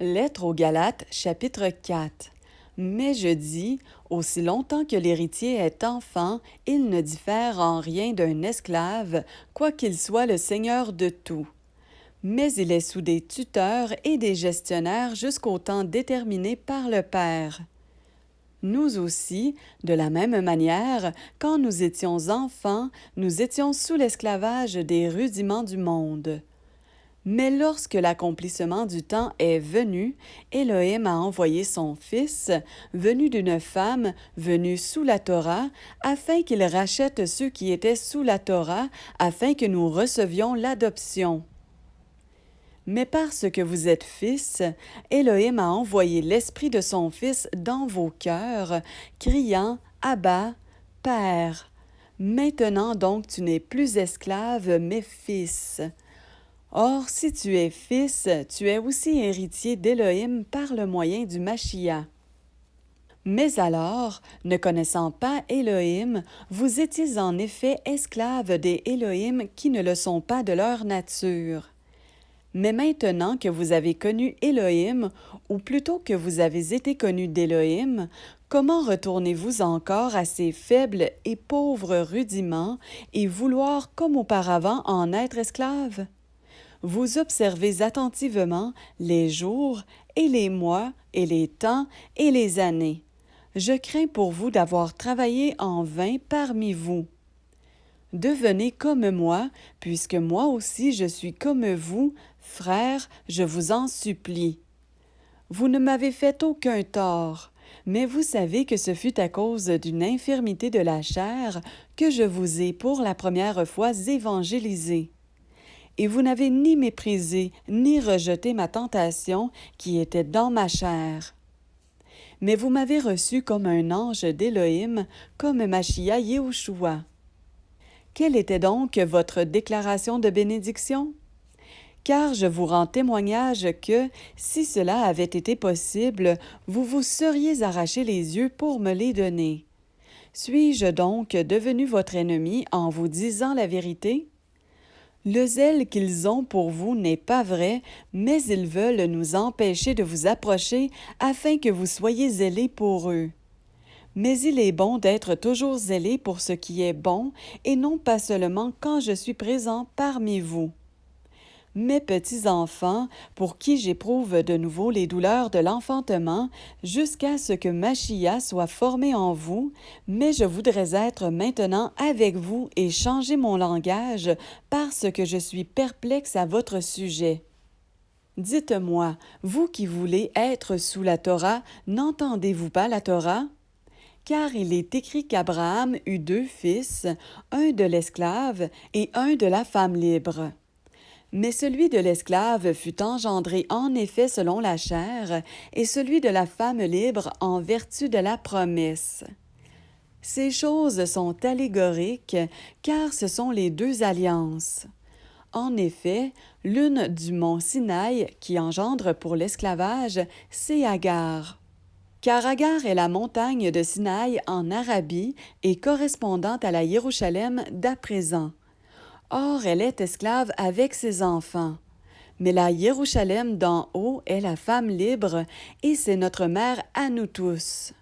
Lettre aux Galates, chapitre 4. Mais je dis, aussi longtemps que l'héritier est enfant, il ne diffère en rien d'un esclave, quoiqu'il soit le seigneur de tout. Mais il est sous des tuteurs et des gestionnaires jusqu'au temps déterminé par le Père. Nous aussi, de la même manière, quand nous étions enfants, nous étions sous l'esclavage des rudiments du monde. Mais lorsque l'accomplissement du temps est venu, Élohim a envoyé son Fils, venu d'une femme, venu sous la Torah, afin qu'il rachète ceux qui étaient sous la Torah, afin que nous recevions l'adoption. Mais parce que vous êtes fils, Élohim a envoyé l'Esprit de son Fils dans vos cœurs, criant « Abba, Père ». Maintenant donc tu n'es plus esclave, mais fils. Or, si tu es fils, tu es aussi héritier d'Élohim par le moyen du Machia. Mais alors, ne connaissant pas Élohim, vous étiez en effet esclaves des Élohim qui ne le sont pas de leur nature. Mais maintenant que vous avez connu Élohim, ou plutôt que vous avez été connus d'Élohim, comment retournez-vous encore à ces faibles et pauvres rudiments et vouloir comme auparavant en être esclaves? Vous observez attentivement les jours et les mois et les temps et les années. Je crains pour vous d'avoir travaillé en vain parmi vous. Devenez comme moi, puisque moi aussi je suis comme vous, frères, je vous en supplie. Vous ne m'avez fait aucun tort, mais vous savez que ce fut à cause d'une infirmité de la chair que je vous ai pour la première fois évangélisé. Et vous n'avez ni méprisé ni rejeté ma tentation qui était dans ma chair. Mais vous m'avez reçu comme un ange d'Élohim, comme Machia Yehoshua. Quelle était donc votre déclaration de bénédiction? Car je vous rends témoignage que, si cela avait été possible, vous vous seriez arraché les yeux pour me les donner. Suis-je donc devenu votre ennemi en vous disant la vérité? Le zèle qu'ils ont pour vous n'est pas vrai, mais ils veulent nous empêcher de vous approcher afin que vous soyez zélés pour eux. Mais il est bon d'être toujours zélé pour ce qui est bon, et non pas seulement quand je suis présent parmi vous. Mes petits enfants, pour qui j'éprouve de nouveau les douleurs de l'enfantement, jusqu'à ce que Machia soit formé en vous, mais je voudrais être maintenant avec vous et changer mon langage, parce que je suis perplexe à votre sujet. Dites-moi, vous qui voulez être sous la Torah, n'entendez-vous pas la Torah? Car il est écrit qu'Abraham eut 2 fils, un de l'esclave et un de la femme libre. Mais celui de l'esclave fut engendré en effet selon la chair, et celui de la femme libre en vertu de la promesse. Ces choses sont allégoriques, car ce sont les 2 alliances. En effet, l'une du mont Sinaï, qui engendre pour l'esclavage, c'est Agar. Car Agar est la montagne de Sinaï en Arabie et correspondant à la Jérusalem d'à présent. Or, elle est esclave avec ses enfants. Mais la Jérusalem d'en haut est la femme libre, et c'est notre mère à nous tous.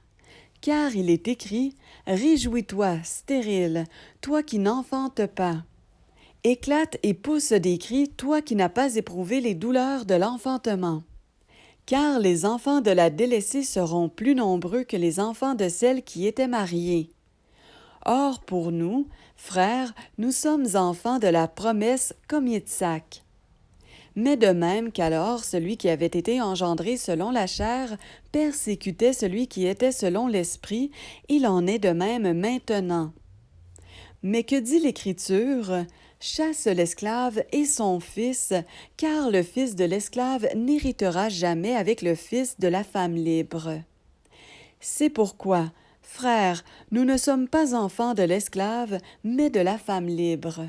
Car il est écrit « Réjouis-toi, stérile, toi qui n'enfantes pas. Éclate et pousse des cris, toi qui n'as pas éprouvé les douleurs de l'enfantement. Car les enfants de la délaissée seront plus nombreux que les enfants de celle qui était mariée. Or, pour nous, frères, nous sommes enfants de la promesse comme Yitzhak. Mais de même qu'alors celui qui avait été engendré selon la chair persécutait celui qui était selon l'esprit, il en est de même maintenant. Mais que dit l'Écriture? Chasse l'esclave et son fils, car le fils de l'esclave n'héritera jamais avec le fils de la femme libre. C'est pourquoi, frères, nous ne sommes pas enfants de l'esclave, mais de la femme libre.